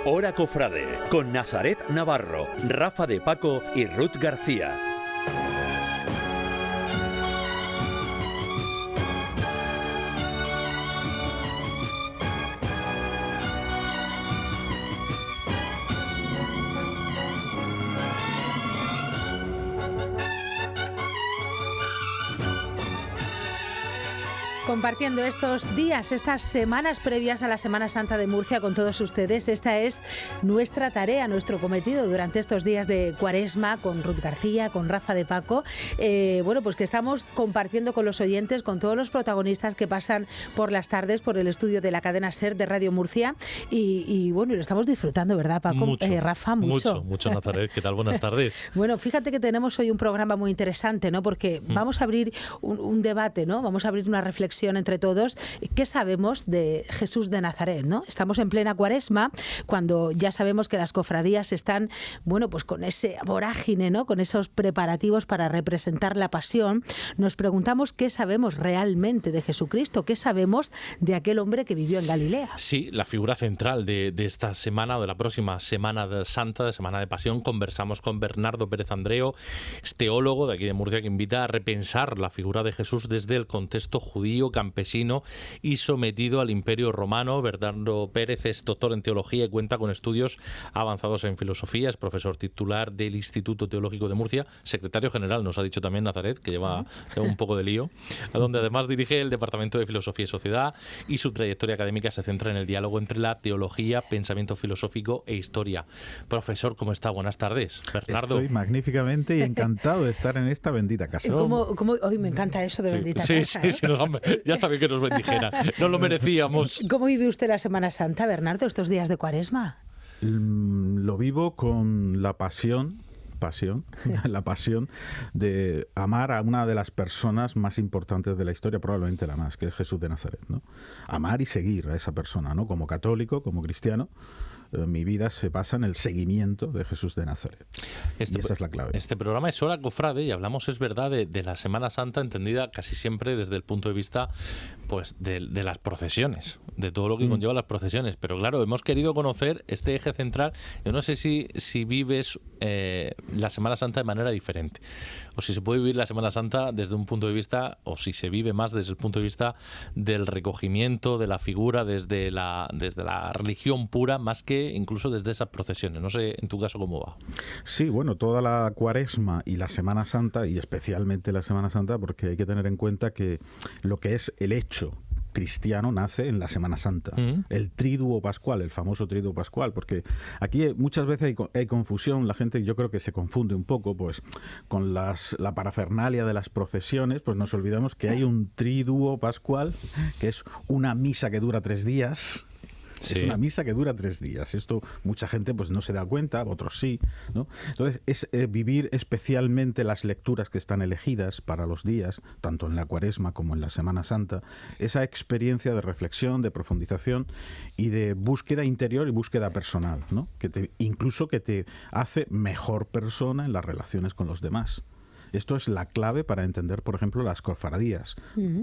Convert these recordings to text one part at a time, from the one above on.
Hora Cofrade, con Nazaret Navarro, Rafa de Paco y Ruth García. Compartiendo estos días, estas semanas previas a la Semana Santa de Murcia con todos ustedes. Esta es nuestra tarea, nuestro cometido durante estos días de Cuaresma con Ruth García, con Rafa de Paco. Pues que estamos compartiendo con los oyentes, con todos los protagonistas que pasan por las tardes por el estudio de la cadena SER de Radio Murcia. Y lo estamos disfrutando, ¿verdad, Paco? Mucho, Rafa, mucho, Nazaret. ¿Qué tal? Buenas tardes. Bueno, fíjate que tenemos hoy un programa muy interesante, ¿no? Porque vamos a abrir un debate, ¿no? Vamos a abrir una reflexión entre todos. ¿Qué sabemos de Jesús de Nazaret, ¿no? Estamos en plena Cuaresma, cuando ya sabemos que las cofradías están, pues con ese vorágine, ¿no? Con esos preparativos para representar la pasión. Nos preguntamos qué sabemos realmente de Jesucristo, qué sabemos de aquel hombre que vivió en Galilea. Sí, la figura central de esta semana o de la próxima Semana de Santa, de Semana de Pasión. Conversamos con Bernardo Pérez Andreo, es teólogo de aquí de Murcia, que invita a repensar la figura de Jesús desde el contexto judío, campesino y sometido al Imperio Romano. Bernardo Pérez es doctor en teología y cuenta con estudios avanzados en filosofía, es profesor titular del Instituto Teológico de Murcia, secretario general, nos ha dicho también Nazaret, que lleva un poco de lío, donde además dirige el Departamento de Filosofía y Sociedad, y su trayectoria académica se centra en el diálogo entre la teología, pensamiento filosófico e historia. Profesor, ¿cómo está? Buenas tardes. Bernardo. Estoy magníficamente y encantado de estar en esta bendita casa. Hoy me encanta eso de bendita casa. Sí, ya está bien que nos bendijera, no lo merecíamos. ¿Cómo vive usted la Semana Santa, Bernardo, estos días de Cuaresma? Lo vivo con la pasión de amar a una de las personas más importantes de la historia, probablemente la más, que es Jesús de Nazaret, ¿no? Amar y seguir a esa persona, ¿no? Como católico, como cristiano. Mi vida se basa en el seguimiento de Jesús de Nazaret. Y esa es la clave. Este programa es Hora Cofrade y hablamos, es verdad, de la Semana Santa entendida casi siempre desde el punto de vista de las procesiones, de todo lo que conlleva las procesiones. Pero claro, hemos querido conocer este eje central. Yo no sé si vives la Semana Santa de manera diferente, o si se puede vivir la Semana Santa desde un punto de vista, o si se vive más desde el punto de vista del recogimiento de la figura, desde la religión pura, más que incluso desde esas procesiones. No sé en tu caso cómo va. Sí, toda la Cuaresma y la Semana Santa, y especialmente la Semana Santa, porque hay que tener en cuenta que lo que es el hecho cristiano nace en la Semana Santa. El triduo pascual, el famoso triduo pascual, porque aquí muchas veces hay confusión, la gente yo creo que se confunde un poco con la parafernalia de las procesiones, pues nos olvidamos que hay un triduo pascual, que es una misa que dura 3 días. Sí. Es una misa que dura 3 días. Esto mucha gente no se da cuenta, otros sí, ¿no? Entonces es vivir especialmente las lecturas que están elegidas para los días, tanto en la Cuaresma como en la Semana Santa, esa experiencia de reflexión, de profundización y de búsqueda interior y búsqueda personal, ¿no? Incluso que te hace mejor persona en las relaciones con los demás. Esto es la clave para entender, por ejemplo, las cofradías.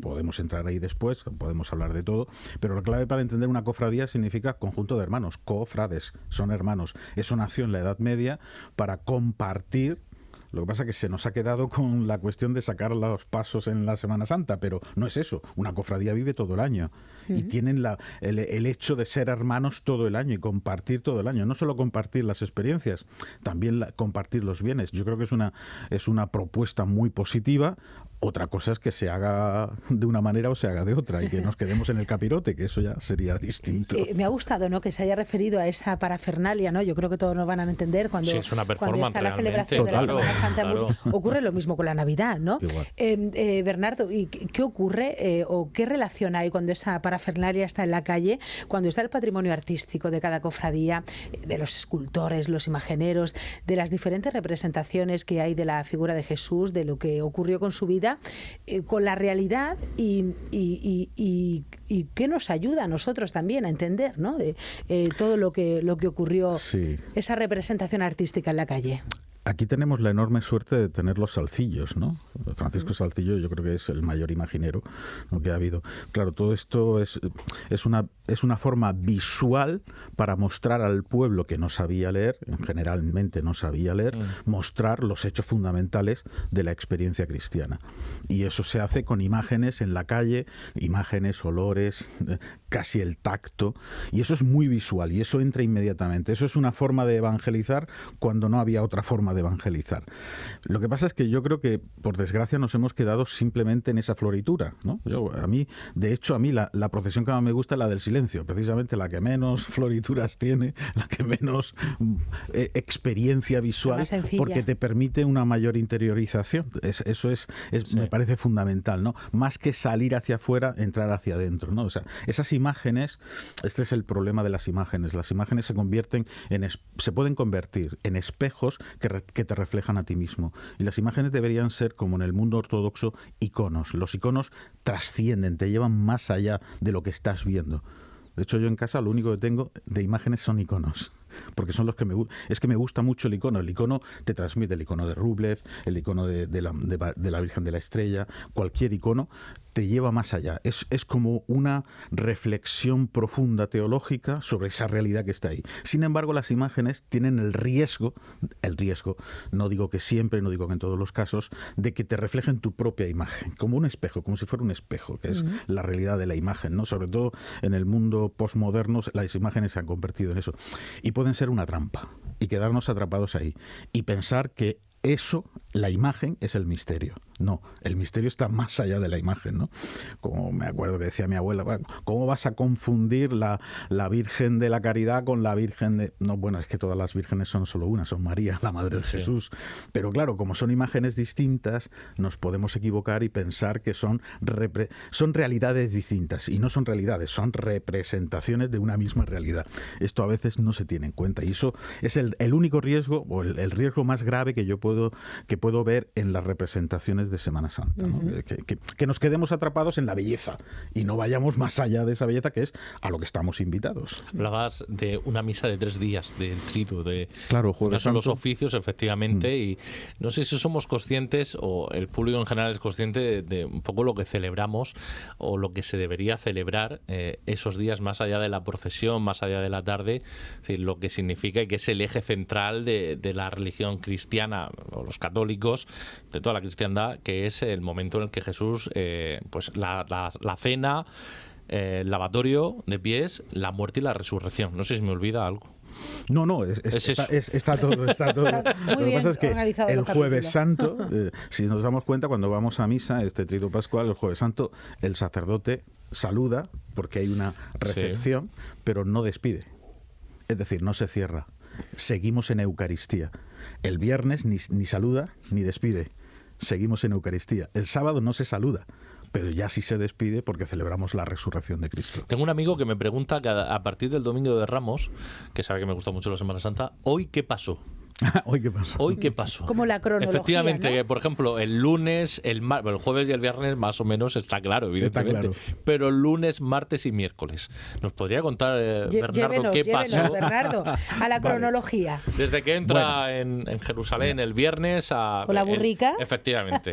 Podemos entrar ahí después, podemos hablar de todo, pero la clave para entender una cofradía significa conjunto de hermanos, cofrades, son hermanos. Eso nació en la Edad Media para compartir. Lo que pasa es que se nos ha quedado con la cuestión de sacar los pasos en la Semana Santa, pero no es eso. Una cofradía vive todo el año y tienen el hecho de ser hermanos todo el año y compartir todo el año. No solo compartir las experiencias, también compartir los bienes. Yo creo que es una propuesta muy positiva. Otra cosa es que se haga de una manera o se haga de otra y que nos quedemos en el capirote, que eso ya sería distinto. Me ha gustado, ¿no?, que se haya referido a esa parafernalia, ¿no? Yo creo que todos nos van a entender cuando, es una cuando está la celebración de la Semana Santa. Ocurre lo mismo con la Navidad, ¿no? Bernardo, ¿y qué ocurre o qué relación hay cuando esa parafernalia está en la calle, cuando está el patrimonio artístico de cada cofradía, de los escultores, los imagineros, de las diferentes representaciones que hay de la figura de Jesús, de lo que ocurrió con su vida, con la realidad y qué nos ayuda a nosotros también a entender, ¿no? Todo lo que ocurrió, esa representación artística en la calle? Aquí tenemos la enorme suerte de tener los Salcillos, ¿no? Francisco Salcillo yo creo que es el mayor imaginero, ¿no?, que ha habido. Claro, todo esto es una forma visual para mostrar al pueblo que no sabía leer, generalmente no sabía leer, mostrar los hechos fundamentales de la experiencia cristiana. Y eso se hace con imágenes en la calle, imágenes, olores, casi el tacto, y eso es muy visual y eso entra inmediatamente. Eso es una forma de evangelizar cuando no había otra forma de evangelizar. Lo que pasa es que yo creo que, por desgracia, nos hemos quedado simplemente en esa floritura, ¿no? De hecho, a mí la procesión que más me gusta es la del silencio, precisamente la que menos florituras tiene, la que menos experiencia visual, porque te permite una mayor interiorización. Eso me parece fundamental, ¿no? Más que salir hacia afuera, entrar hacia adentro, ¿no? O sea, esas imágenes, este es el problema de las imágenes. Las imágenes se pueden convertir en espejos que te reflejan a ti mismo. Y las imágenes deberían ser, como en el mundo ortodoxo, iconos. Los iconos trascienden, te llevan más allá de lo que estás viendo. De hecho, yo en casa lo único que tengo de imágenes son iconos, porque son los que es que me gusta mucho el icono. El icono te transmite el icono de Rublev, el icono de la Virgen de la Estrella, cualquier icono te lleva más allá. Es como una reflexión profunda teológica sobre esa realidad que está ahí. Sin embargo, las imágenes tienen el riesgo, no digo que siempre, no digo que en todos los casos, de que te reflejen tu propia imagen, como un espejo, como si fuera un espejo, que es la realidad de la imagen, ¿no? Sobre todo en el mundo postmoderno, las imágenes se han convertido en eso. Y pueden ser una trampa, y quedarnos atrapados ahí, y pensar que la imagen es el misterio. No, el misterio está más allá de la imagen, ¿no? Como me acuerdo que decía mi abuela, bueno, ¿cómo vas a confundir la Virgen de la Caridad con la Virgen de...? No, bueno, es que todas las vírgenes son solo una, son María, la Madre de Jesús. Pero claro, como son imágenes distintas, nos podemos equivocar y pensar que son realidades distintas. Y no son realidades, son representaciones de una misma realidad. Esto a veces no se tiene en cuenta. Y eso es el único riesgo, o el riesgo más grave que yo puedo ver en las representaciones de Semana Santa, ¿no? Que nos quedemos atrapados en la belleza y no vayamos más allá de esa belleza, que es a lo que estamos invitados. Hablabas de una misa de 3 días, del triduo, claro, Jueves son Santo. Los oficios, efectivamente, y no sé si somos conscientes, o el público en general es consciente de un poco lo que celebramos o lo que se debería celebrar esos días, más allá de la procesión, más allá de la tarde, es decir, lo que significa y que es el eje central de la religión cristiana, o los católicos, de toda la cristiandad, que es el momento en el que Jesús, pues la cena, el lavatorio de pies, la muerte y la resurrección. No sé si me olvida algo. No, está todo. Lo que pasa es que el Jueves Santo, si nos damos cuenta, cuando vamos a misa, este triduo pascual, el Jueves Santo, el sacerdote saluda, porque hay una recepción, pero no despide. Es decir, no se cierra. Seguimos en Eucaristía. El viernes ni saluda ni despide. Seguimos en Eucaristía. El sábado no se saluda, pero ya sí se despide porque celebramos la resurrección de Cristo. Tengo un amigo que me pregunta que a partir del Domingo de Ramos, que sabe que me gusta mucho la Semana Santa, ¿hoy qué pasó? ¿Hoy qué pasó? Como la cronología, efectivamente, ¿no? Que, por ejemplo, el lunes, el jueves y el viernes más o menos está claro, evidentemente. Está claro. Pero el lunes, martes y miércoles. ¿Nos podría contar, Bernardo, qué pasó? Bernardo, a la cronología. Desde que entra en Jerusalén el viernes a... ¿Con la burrica? Efectivamente.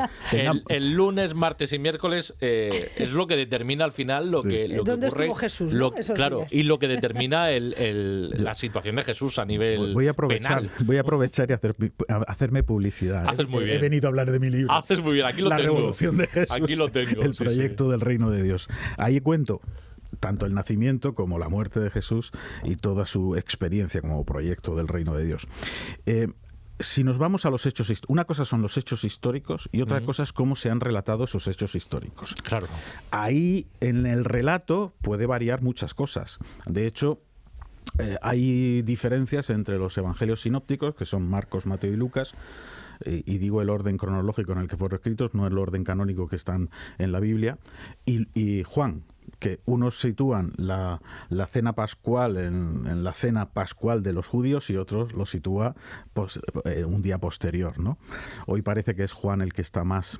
El lunes, martes y miércoles es lo que determina al final lo que ¿Dónde ocurre. Estuvo Jesús, ¿no? Claro, días. Y lo que determina la situación de Jesús a nivel penal. Voy a aprovechar y hacerme publicidad. Haces muy bien. He venido a hablar de mi libro. Haces muy bien, aquí lo tengo. La Revolución de Jesús. Aquí lo tengo. El proyecto del Reino de Dios. Ahí cuento tanto el nacimiento como la muerte de Jesús y toda su experiencia como proyecto del Reino de Dios. Si nos vamos a los hechos, una cosa son los hechos históricos y otra cosa es cómo se han relatado esos hechos históricos. Claro. Ahí en el relato puede variar muchas cosas. De hecho, hay diferencias entre los evangelios sinópticos, que son Marcos, Mateo y Lucas, y digo el orden cronológico en el que fueron escritos, no el orden canónico que están en la Biblia, y Juan. que unos sitúan la cena pascual en la cena pascual de los judíos y otros lo sitúa pues, un día posterior, ¿no? Hoy parece que es Juan el que está más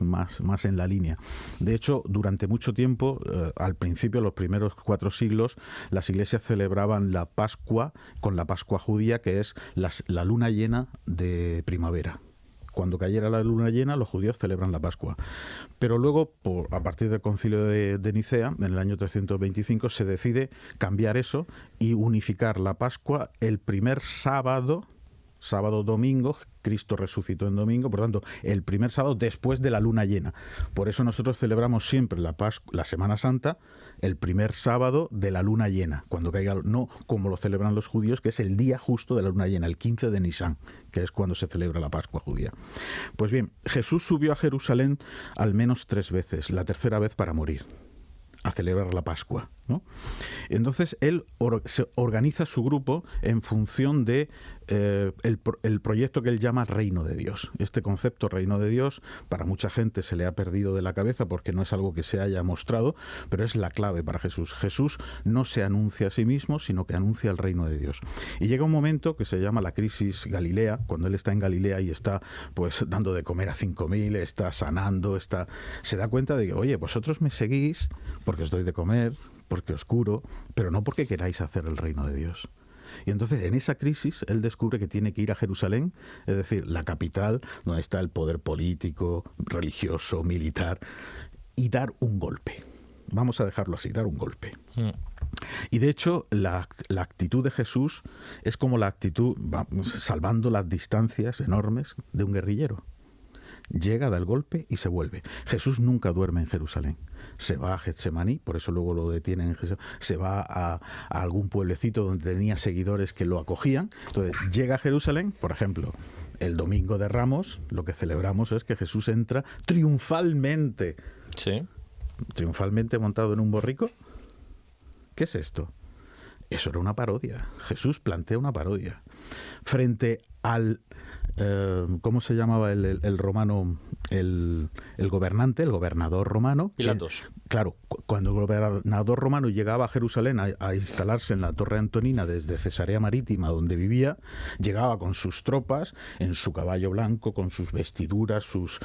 en la línea. De hecho, durante mucho tiempo, al principio, los primeros 4 siglos, las iglesias celebraban la Pascua con la Pascua judía, que es la luna llena de primavera. Cuando cayera la luna llena, los judíos celebran la Pascua. Pero luego, a partir del Concilio de Nicea, en el año 325, se decide cambiar eso y unificar la Pascua el primer sábado-domingo. Cristo resucitó en domingo, por tanto, el primer sábado después de la luna llena. Por eso nosotros celebramos siempre la Semana Santa, el primer sábado de la luna llena, cuando caiga, no como lo celebran los judíos, que es el día justo de la luna llena, el 15 de Nisan, que es cuando se celebra la Pascua judía. Pues bien, Jesús subió a Jerusalén al menos 3 veces, la tercera vez para morir, a celebrar la Pascua, ¿no? Entonces él se organiza su grupo en función de el proyecto que él llama Reino de Dios. Este concepto Reino de Dios para mucha gente se le ha perdido de la cabeza porque no es algo que se haya mostrado, pero es la clave para Jesús. Jesús no se anuncia a sí mismo, sino que anuncia el Reino de Dios. Y llega un momento que se llama la crisis Galilea, cuando él está en Galilea y está pues dando de comer a 5.000, está sanando, se da cuenta de que, oye, vosotros me seguís porque os doy de comer, porque os curo, pero no porque queráis hacer el reino de Dios. Y entonces en esa crisis él descubre que tiene que ir a Jerusalén, es decir, la capital donde está el poder político, religioso, militar, y dar un golpe. Vamos a dejarlo así, dar un golpe. Y de hecho la actitud de Jesús es como la actitud, salvando las distancias enormes, de un guerrillero. Llega, da el golpe y se vuelve. Jesús nunca duerme en Jerusalén. Se va a Getsemaní, por eso luego lo detienen en Jerusalén. Se va a algún pueblecito donde tenía seguidores que lo acogían. Entonces llega a Jerusalén, por ejemplo, el Domingo de Ramos, lo que celebramos es que Jesús entra triunfalmente. Sí. Triunfalmente montado en un borrico. ¿Qué es esto? Eso era una parodia. Jesús plantea una parodia. Frente al... ¿cómo se llamaba el romano? El gobernante, el gobernador romano. Pilatos. Claro, cuando el gobernador romano llegaba a Jerusalén a instalarse en la Torre Antonina desde Cesarea Marítima, donde vivía, llegaba con sus tropas, en su caballo blanco, con sus vestiduras, sus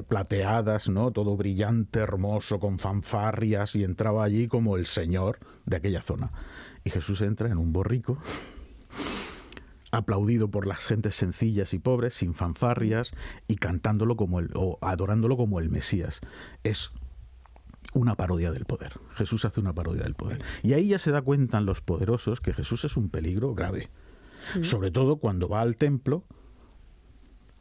plateadas, ¿no? Todo brillante, hermoso, con fanfarrias, y entraba allí como el señor de aquella zona. Y Jesús entra en un borrico, aplaudido por las gentes sencillas y pobres, sin fanfarrias, y cantándolo o adorándolo como el Mesías. Es una parodia del poder. Jesús hace una parodia del poder. Y ahí ya se da cuenta los poderosos que Jesús es un peligro grave. Sobre todo cuando va al templo,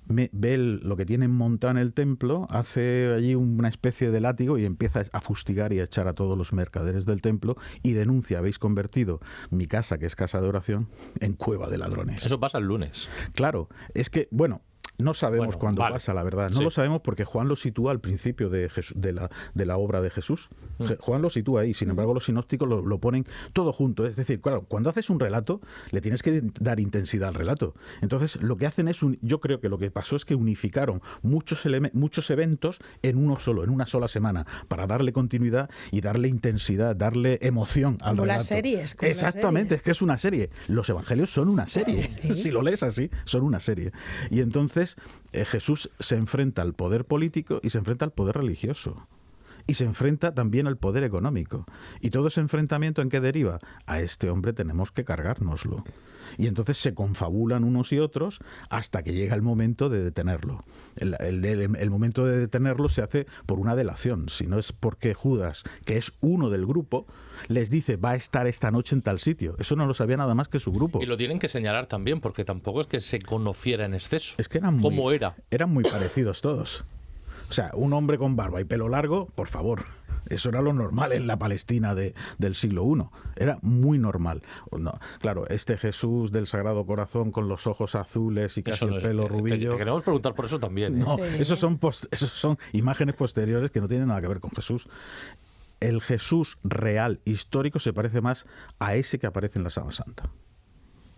ve lo que tienen montado en el templo, hace allí una especie de látigo y empieza a fustigar y a echar a todos los mercaderes del templo y denuncia: habéis convertido mi casa, que es casa de oración, en cueva de ladrones. Eso pasa el lunes. Claro, es que, bueno, no sabemos cuándo pasa, la verdad. No lo sabemos porque Juan lo sitúa al principio de la obra de Jesús. Juan lo sitúa ahí, sin embargo los sinópticos lo ponen todo junto. Es decir, claro, cuando haces un relato, le tienes que dar intensidad al relato. Entonces, lo que hacen es, yo creo que lo que pasó es que unificaron muchos eventos en uno solo, en una sola semana, para darle continuidad y darle intensidad, darle emoción al relato. Como las series. Exactamente, es que es una serie. Los evangelios son una serie. ¿Sí? Si lo lees así, son una serie. Y entonces Jesús se enfrenta al poder político y se enfrenta al poder religioso. Y se enfrenta también al poder económico. Y todo ese enfrentamiento, ¿en qué deriva? A este hombre tenemos que cargárnoslo. Y entonces se confabulan unos y otros hasta que llega el momento de detenerlo. El momento de detenerlo se hace por una delación. Si no es porque Judas, que es uno del grupo, les dice: va a estar esta noche en tal sitio. Eso no lo sabía nada más que su grupo. Y lo tienen que señalar también, porque tampoco es que se conociera en exceso. Es que eran muy parecidos todos. O sea, un hombre con barba y pelo largo, por favor. Eso era lo normal en la Palestina del siglo I. Era muy normal. No, claro, este Jesús del Sagrado Corazón con los ojos azules y casi el pelo rubillo. Te queremos preguntar por eso también. No, sí. esos son imágenes posteriores que no tienen nada que ver con Jesús. El Jesús real, histórico, se parece más a ese que aparece en la Sábana Santa.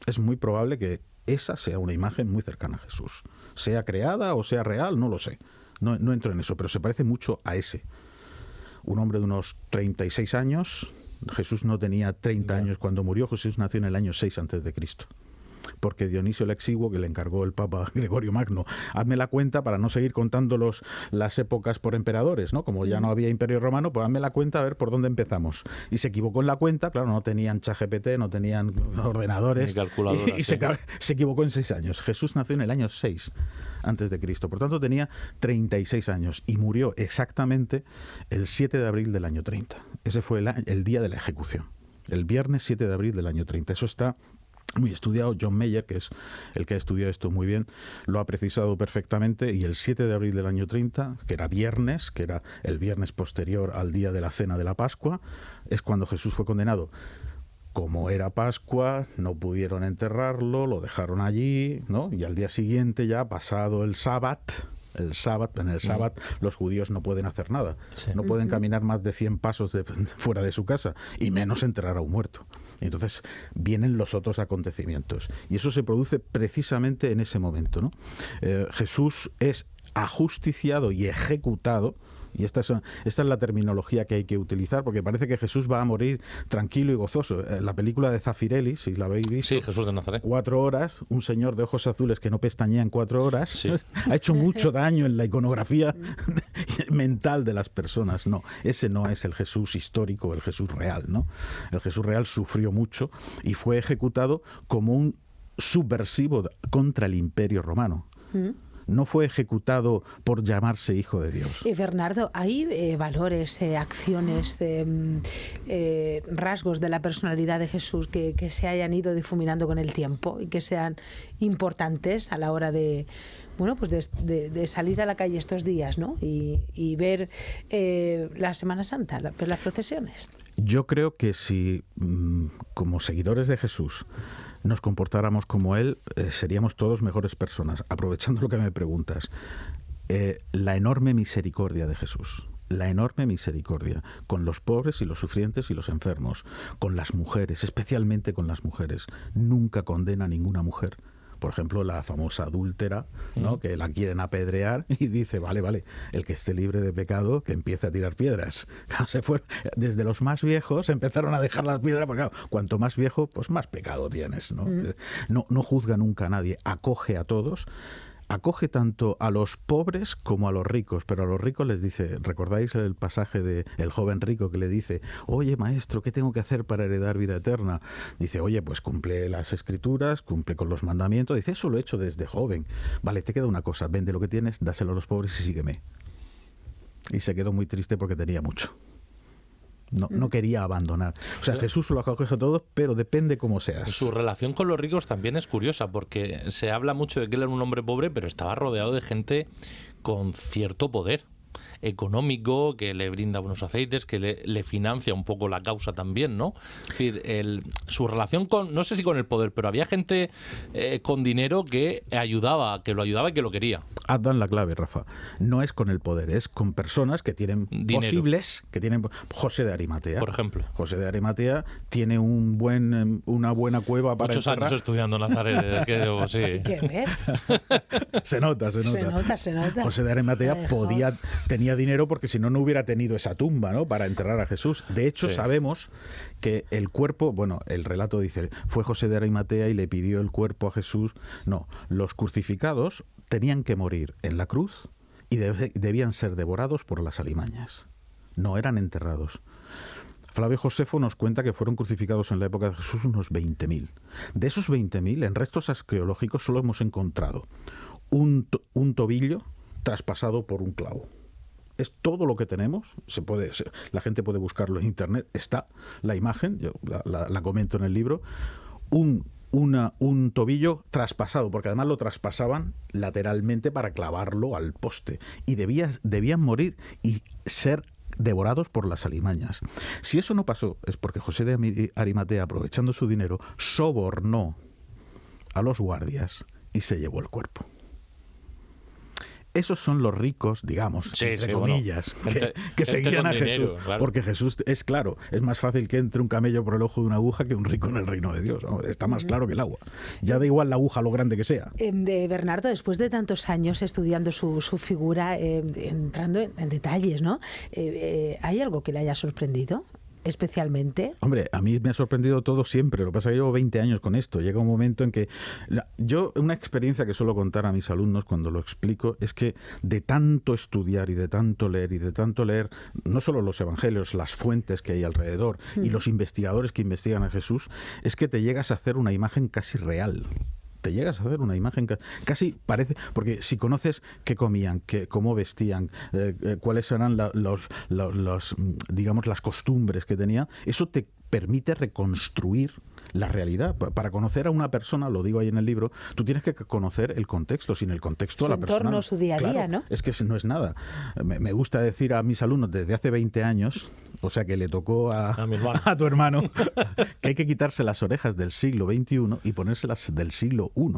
Es muy probable que esa sea una imagen muy cercana a Jesús. Sea creada o sea real, no lo sé. No entro en eso, pero se parece mucho a ese. un hombre de unos 36 años. Jesús no tenía 30 años cuando murió. Jesús nació en el año 6 a.C., porque Dionisio el Exiguo, que le encargó el Papa Gregorio Magno, hazme la cuenta para no seguir contando las épocas por emperadores, ¿no? Como ya no había Imperio Romano, pues hazme la cuenta a ver por dónde empezamos. Y se equivocó en la cuenta, claro, no tenían ChatGPT, no tenían ordenadores, ni calculadoras, y se equivocó en 6 años. Jesús nació en el año 6 antes de Cristo, por tanto tenía 36 años y murió exactamente el 7 de abril del año 30. Ese fue el día de la ejecución, el viernes 7 de abril del año 30. Eso está muy estudiado. John Mayer, que es el que ha estudiado esto muy bien, lo ha precisado perfectamente, y el 7 de abril del año 30, que era viernes, que era el viernes posterior al día de la cena de la Pascua, es cuando Jesús fue condenado. Como era Pascua, no pudieron enterrarlo, lo dejaron allí, ¿no? Y al día siguiente, ya pasado el sábado, en el sábado los judíos no pueden hacer nada. Sí. No pueden caminar más de 100 pasos fuera de su casa, y menos enterrar a un muerto. Y entonces vienen los otros acontecimientos. Y eso se produce precisamente en ese momento, ¿no? Jesús es ajusticiado y ejecutado. Y esta es la terminología que hay que utilizar, porque parece que Jesús va a morir tranquilo y gozoso. La película de Zafirelli, si la habéis visto, sí, Jesús de Nazaret. 4 horas, un señor de ojos azules que no pestañea en 4 horas, sí. Ha hecho mucho daño en la iconografía mental de las personas. No, ese no es el Jesús histórico, el Jesús real, ¿no? El Jesús real sufrió mucho y fue ejecutado como un subversivo contra el Imperio Romano. No fue ejecutado por llamarse hijo de Dios. Bernardo, ¿hay valores, acciones, rasgos de la personalidad de Jesús que se hayan ido difuminando con el tiempo y que sean importantes a la hora de, bueno, pues de salir a la calle estos días, ¿no? Y ver la Semana Santa, ver las procesiones? Yo creo que si, como seguidores de Jesús, nos comportáramos como él, seríamos todos mejores personas. Aprovechando lo que me preguntas, la enorme misericordia de Jesús, la enorme misericordia con los pobres y los sufrientes y los enfermos, con las mujeres, especialmente con las mujeres. Nunca condena a ninguna mujer. Por ejemplo, la famosa adúltera, ¿no? Que la quieren apedrear y dice, vale, el que esté libre de pecado, que empiece a tirar piedras. Se fue, desde los más viejos empezaron a dejar las piedras, porque claro, cuanto más viejo, pues más pecado tienes, ¿no? No juzga nunca a nadie, acoge a todos. Acoge tanto a los pobres como a los ricos, pero a los ricos les dice, ¿recordáis el pasaje de el joven rico que le dice, oye maestro, ¿qué tengo que hacer para heredar vida eterna? Dice, oye, pues cumple las escrituras, cumple con los mandamientos. Dice, eso lo he hecho desde joven. Vale, te queda una cosa, vende lo que tienes, dáselo a los pobres y sígueme. Y se quedó muy triste porque tenía mucho. No quería abandonar. O sea, Jesús lo acoge a todos, pero depende cómo seas. Su relación con los ricos también es curiosa, porque se habla mucho de que él era un hombre pobre, pero estaba rodeado de gente con cierto poder económico, que le brinda buenos aceites, que le financia un poco la causa también, ¿no? Es decir, su relación con, no sé si con el poder, pero había gente con dinero que lo ayudaba y que lo quería. Has dado la clave, Rafa. No es con el poder, es con personas que tienen dinero. Que tienen José de Arimatea. Por ejemplo. José de Arimatea tiene una buena cueva para muchos enterrar. Años estudiando Nazaret, sí. ¿Qué ver? Se nota. José de Arimatea tenía dinero, porque si no, no hubiera tenido esa tumba, ¿no? Para enterrar a Jesús. De hecho, sabemos que el cuerpo, bueno, el relato dice, fue José de Arimatea y le pidió el cuerpo a Jesús. No, los crucificados tenían que morir en la cruz y debían ser devorados por las alimañas. No eran enterrados. Flavio Josefo nos cuenta que fueron crucificados en la época de Jesús unos 20.000. De esos 20.000, en restos arqueológicos solo hemos encontrado un tobillo traspasado por un clavo. Es todo lo que tenemos. La gente puede buscarlo en internet. Está la imagen, yo la comento en el libro. Un tobillo traspasado, porque además lo traspasaban lateralmente para clavarlo al poste. Y debían morir y ser devorados por las alimañas. Si eso no pasó, es porque José de Arimatea, aprovechando su dinero, sobornó a los guardias y se llevó el cuerpo. esos son los ricos, digamos, entre comillas, que seguían a Jesús. Dinero, claro. Porque Jesús es claro, es más fácil que entre un camello por el ojo de una aguja que un rico en el reino de Dios, ¿no? Está más claro que el agua. Ya da igual la aguja lo grande que sea. Bernardo, después de tantos años estudiando su figura, entrando en detalles, ¿no? ¿Hay algo que le haya sorprendido? Especialmente. Hombre, a mí me ha sorprendido todo siempre. Lo que pasa es que llevo 20 años con esto. Llega un momento en que una experiencia que suelo contar a mis alumnos cuando lo explico es que de tanto estudiar y de tanto leer no solo los evangelios, las fuentes que hay alrededor y los investigadores que investigan a Jesús, es que te llegas a hacer una imagen casi real. Te llegas a hacer una imagen casi parece, porque si conoces qué comían, cómo vestían, cuáles eran digamos, las costumbres que tenían, eso te permite reconstruir la realidad. Para conocer a una persona, lo digo ahí en el libro, tú tienes que conocer el contexto. Sin el contexto, su a la persona... Su entorno, su día a día, claro, ¿no? Es que no es nada. Me gusta decir a mis alumnos desde hace 20 años, o sea que le tocó a tu hermano, que hay que quitarse las orejas del siglo XXI y ponérselas del siglo I.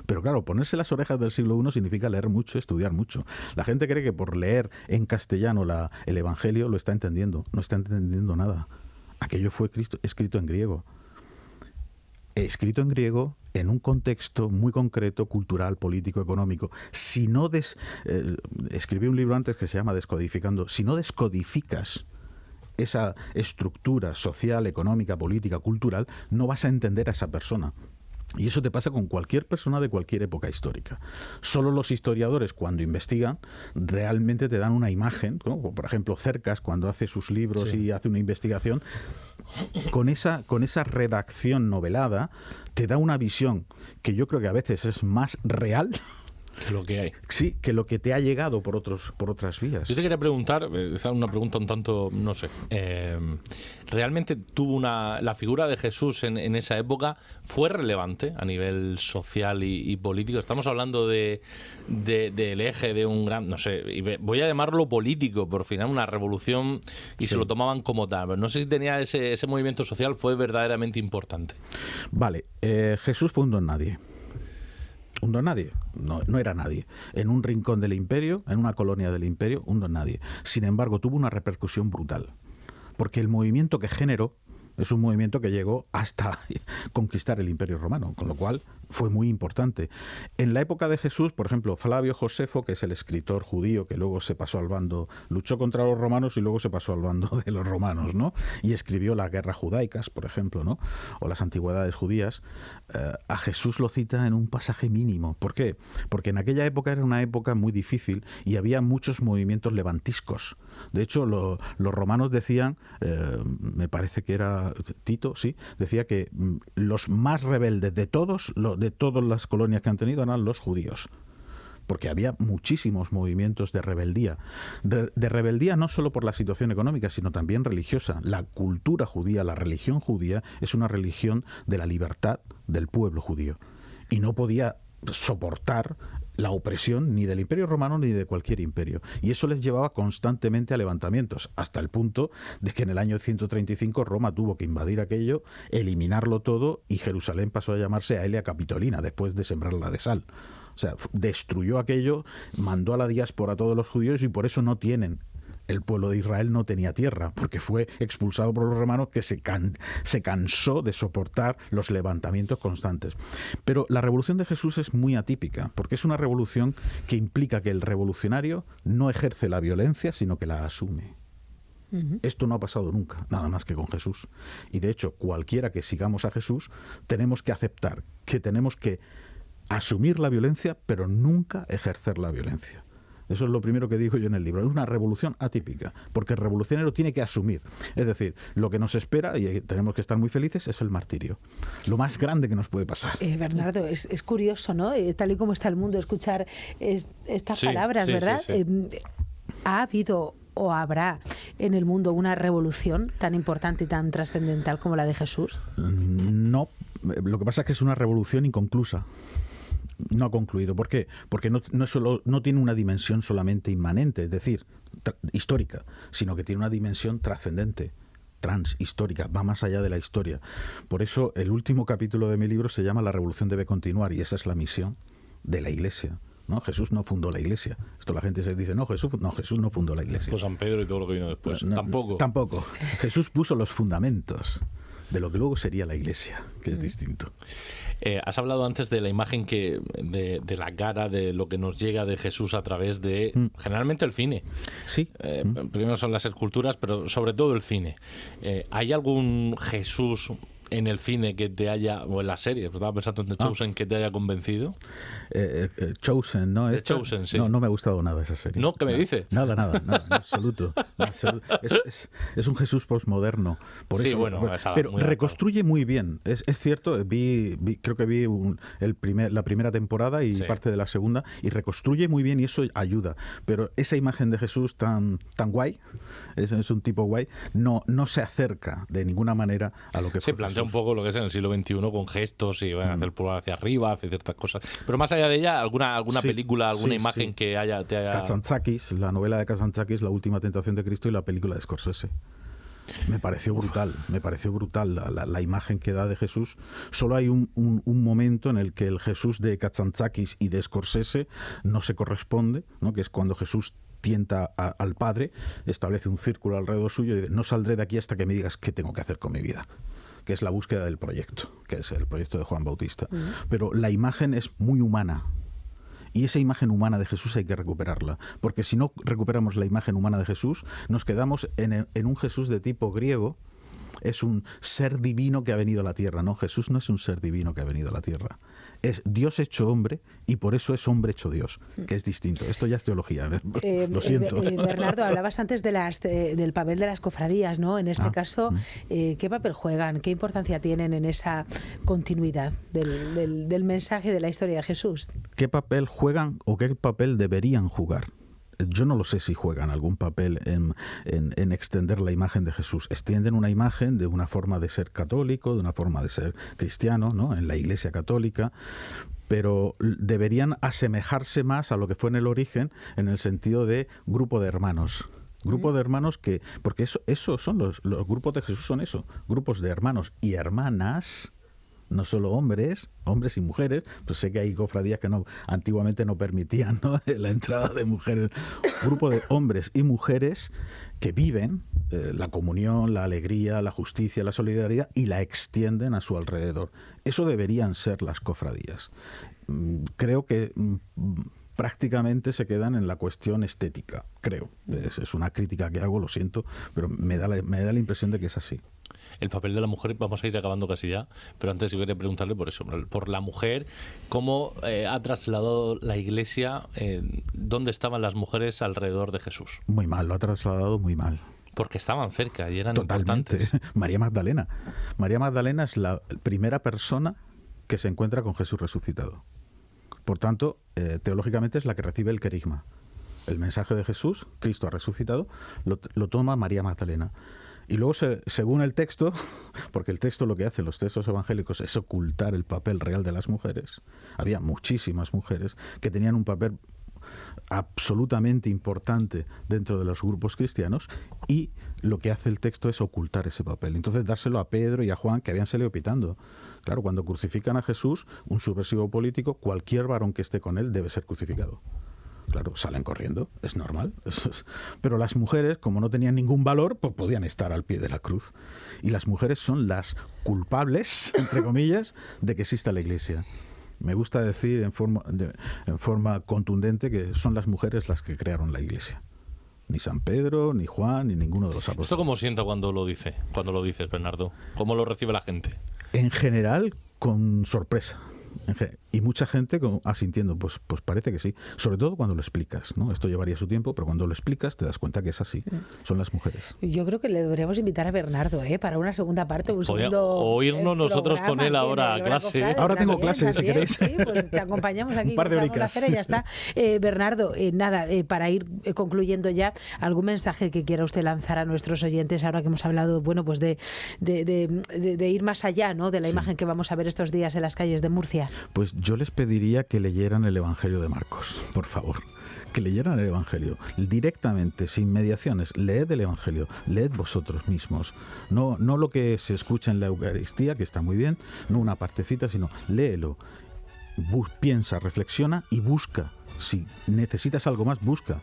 Pero claro, ponerse las orejas del siglo I significa leer mucho, estudiar mucho. La gente cree que por leer en castellano el Evangelio lo está entendiendo. No está entendiendo nada. Aquello fue escrito en griego. Escrito en griego en un contexto muy concreto, cultural, político, económico. Si no escribí un libro antes que se llama Descodificando. Si no descodificas esa estructura social, económica, política, cultural, no vas a entender a esa persona. Y eso te pasa con cualquier persona de cualquier época histórica. Solo los historiadores, cuando investigan, realmente te dan una imagen, ¿no? Por ejemplo, Cercas, cuando hace sus libros y hace una investigación, con esa redacción novelada, te da una visión que yo creo que a veces es más real que lo que hay. Sí, que lo que te ha llegado por otras vías. Yo te quería preguntar, una pregunta un tanto, no sé, ¿realmente la figura de Jesús en esa época fue relevante a nivel social y político? Estamos hablando del eje de un gran, no sé, voy a llamarlo político, por final una revolución y se lo tomaban como tal. Pero no sé si tenía ese movimiento social, fue verdaderamente importante. Vale, Jesús fue un don nadie. Un don nadie, no era nadie. En un rincón del imperio, en una colonia del imperio, un don nadie. Sin embargo, tuvo una repercusión brutal. Porque el movimiento que generó es un movimiento que llegó hasta conquistar el Imperio Romano, con lo cual fue muy importante. En la época de Jesús, por ejemplo, Flavio Josefo, que es el escritor judío que luego se pasó al bando, luchó contra los romanos y luego se pasó al bando de los romanos, ¿no? Y escribió las guerras judaicas, por ejemplo, ¿no? O las antigüedades judías. A Jesús lo cita en un pasaje mínimo. ¿Por qué? Porque en aquella época era una época muy difícil y había muchos movimientos levantiscos. De hecho, los romanos decían, me parece que era Tito, sí, decía que los más rebeldes de todas las colonias que han tenido eran los judíos. Porque había muchísimos movimientos de rebeldía. De rebeldía no solo por la situación económica, sino también religiosa. La cultura judía, la religión judía, es una religión de la libertad del pueblo judío. Y no podía soportar la opresión ni del Imperio Romano ni de cualquier imperio. Y eso les llevaba constantemente a levantamientos, hasta el punto de que en el año 135 Roma tuvo que invadir aquello, eliminarlo todo, y Jerusalén pasó a llamarse Aelia Capitolina, después de sembrarla de sal. O sea, destruyó aquello, mandó a la diáspora a todos los judíos y por eso no tienen. El pueblo de Israel no tenía tierra, porque fue expulsado por los romanos, que se cansó de soportar los levantamientos constantes. Pero la revolución de Jesús es muy atípica, porque es una revolución que implica que el revolucionario no ejerce la violencia, sino que la asume. Esto no ha pasado nunca, nada más que con Jesús. Y de hecho, cualquiera que sigamos a Jesús, tenemos que aceptar que tenemos que asumir la violencia, pero nunca ejercer la violencia. Eso es lo primero que digo yo en el libro. Es una revolución atípica, porque el revolucionario tiene que asumir. Es decir, lo que nos espera, y tenemos que estar muy felices, es el martirio. Lo más grande que nos puede pasar. Bernardo, es curioso, ¿no? Tal y como está el mundo, escuchar estas palabras, ¿verdad? Sí. ¿Ha habido o habrá en el mundo una revolución tan importante y tan trascendental como la de Jesús? No. Lo que pasa es que es una revolución inconclusa. No ha concluido. ¿Por qué? Porque no tiene una dimensión solamente inmanente, es decir, histórica, sino que tiene una dimensión trascendente, transhistórica, va más allá de la historia. Por eso el último capítulo de mi libro se llama La revolución debe continuar, y esa es la misión de la Iglesia, ¿no? Jesús no fundó la Iglesia. Esto la gente se dice, Jesús no fundó la Iglesia. Pues San Pedro y todo lo que vino después. Tampoco. Jesús puso los fundamentos de lo que luego sería la Iglesia, que es distinto. Has hablado antes de la imagen de la cara, de lo que nos llega de Jesús a través de, generalmente, el cine. Sí. Primero son las esculturas, pero sobre todo el cine. ¿Hay algún Jesús en el cine que te haya, o en la serie, estaba pensando en The Chosen, que te haya convencido? Chosen, ¿no? The Chosen, sí. No me ha gustado nada esa serie. ¿No? ¿Qué me dices? Nada, en absoluto. Es un Jesús postmoderno. Por sí, eso, bueno, pero muy reconstruye muy bien. Es cierto, creo que vi la primera temporada y parte de la segunda, y reconstruye muy bien y eso ayuda. Pero esa imagen de Jesús tan guay, es un tipo guay, no se acerca de ninguna manera a lo que fue plantea un poco lo que es en el siglo XXI con gestos y hacer pulgar hacia arriba, hacer ciertas cosas. Pero más allá de ella, alguna película, alguna imagen que te haya... Kazantzakis, la novela de Kazantzakis, La última tentación de Cristo, y la película de Scorsese. Me pareció brutal la imagen que da de Jesús. Solo hay un momento en el que el Jesús de Kazantzakis y de Scorsese no se corresponde, ¿no? Que es cuando Jesús tienta al Padre, establece un círculo alrededor suyo y dice, no saldré de aquí hasta que me digas qué tengo que hacer con mi vida, que es la búsqueda del proyecto, que es el proyecto de Juan Bautista. Pero la imagen es muy humana. Y esa imagen humana de Jesús hay que recuperarla, porque si no recuperamos la imagen humana de Jesús, nos quedamos en un Jesús de tipo griego. Es un ser divino que ha venido a la tierra. No, Jesús no es un ser divino que ha venido a la tierra. Es Dios hecho hombre y por eso es hombre hecho Dios, que es distinto. Esto ya es teología. Lo siento. Bernardo, hablabas antes del papel de las cofradías, ¿no? En este caso, ¿qué papel juegan? ¿Qué importancia tienen en esa continuidad del mensaje de la historia de Jesús? ¿Qué papel juegan o qué papel deberían jugar? Yo no lo sé si juegan algún papel en extender la imagen de Jesús. Extienden una imagen de una forma de ser católico, de una forma de ser cristiano, ¿no? En la Iglesia católica, pero deberían asemejarse más a lo que fue en el origen, en el sentido de grupo de hermanos. Grupo de hermanos porque eso son los grupos de Jesús, son eso, grupos de hermanos y hermanas. No solo hombres y mujeres, pues sé que hay cofradías que antiguamente no permitían, ¿no? La entrada de mujeres. Grupo de hombres y mujeres que viven la comunión, la alegría, la justicia, la solidaridad y la extienden a su alrededor. Eso deberían ser las cofradías. Creo que prácticamente se quedan en la cuestión estética, creo. Es una crítica que hago, lo siento, pero me da la impresión de que es así. El papel de la mujer, vamos a ir acabando casi ya, pero antes yo quería preguntarle por eso, por la mujer, ¿cómo ha trasladado la Iglesia, dónde estaban las mujeres alrededor de Jesús? Muy mal, lo ha trasladado muy mal. Porque estaban cerca y eran totalmente importantes. María Magdalena. María Magdalena es la primera persona que se encuentra con Jesús resucitado. Por tanto, teológicamente es la que recibe el querigma. El mensaje de Jesús, Cristo ha resucitado, lo toma María Magdalena. Y luego, según el texto, porque el texto lo que hace, los textos evangélicos, es ocultar el papel real de las mujeres. Había muchísimas mujeres que tenían un papel absolutamente importante dentro de los grupos cristianos, y lo que hace el texto es ocultar ese papel. Entonces dárselo a Pedro y a Juan, que habían salido pitando. Claro, cuando crucifican a Jesús, un subversivo político, cualquier varón que esté con él debe ser crucificado. Claro, salen corriendo, es normal. Pero las mujeres, como no tenían ningún valor, pues podían estar al pie de la cruz. Y las mujeres son las culpables, entre comillas, de que exista la Iglesia. Me gusta decir en forma contundente que son las mujeres las que crearon la Iglesia. Ni San Pedro, ni Juan, ni ninguno de los apóstoles. ¿Esto cómo sienta cuando lo dices, Bernardo? ¿Cómo lo recibe la gente? En general, con sorpresa. Y mucha gente asintiendo, pues parece que sí. Sobre todo cuando lo explicas, ¿no? Esto llevaría su tiempo, pero cuando lo explicas te das cuenta que es así. Son las mujeres. Yo creo que le deberíamos invitar a Bernardo, para una segunda parte, un segundo oírnos nosotros con él ahora a clase. Ahora tengo clase, si queréis. Sí, pues te acompañamos aquí. Un par de horicas. Y ya está. Bernardo, para ir concluyendo ya, ¿algún mensaje que quiera usted lanzar a nuestros oyentes ahora que hemos hablado, bueno, pues de ir más allá, ¿no? De la imagen que vamos a ver estos días en las calles de Murcia? Pues yo les pediría que leyeran el Evangelio de Marcos, por favor. Que leyeran el Evangelio directamente, sin mediaciones. Leed el Evangelio, leed vosotros mismos. No lo que se escucha en la Eucaristía, que está muy bien, no una partecita, sino léelo. Piensa, reflexiona y busca Si necesitas algo más, busca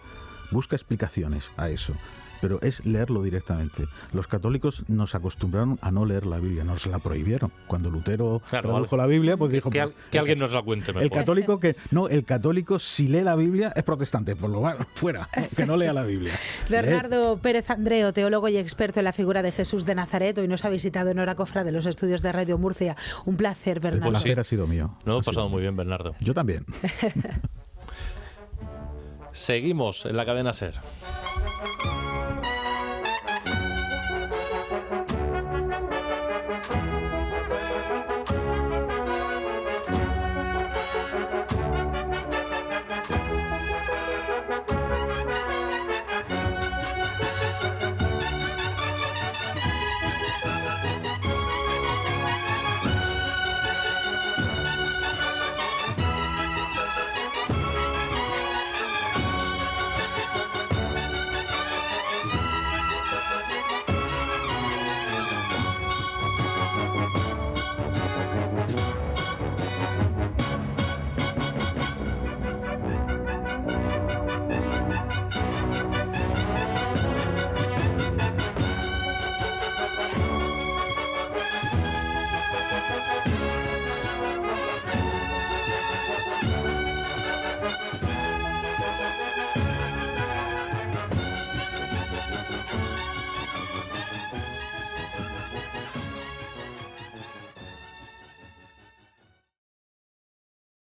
explicaciones a eso. Pero es leerlo directamente. Los católicos nos acostumbraron a no leer la Biblia, nos la prohibieron. Cuando Lutero tradujo la Biblia, pues dijo... Que alguien nos la cuente mejor. El católico si lee la Biblia es protestante, por lo fuera, que no lea la Biblia. Bernardo Pérez Andreo, teólogo y experto en la figura de Jesús de Nazaret, hoy nos ha visitado en Hora Cofra de los estudios de Radio Murcia. Un placer, Bernardo. El placer ha sido mío. No, he pasado muy bien, Bernardo. Yo también. Seguimos en la cadena SER.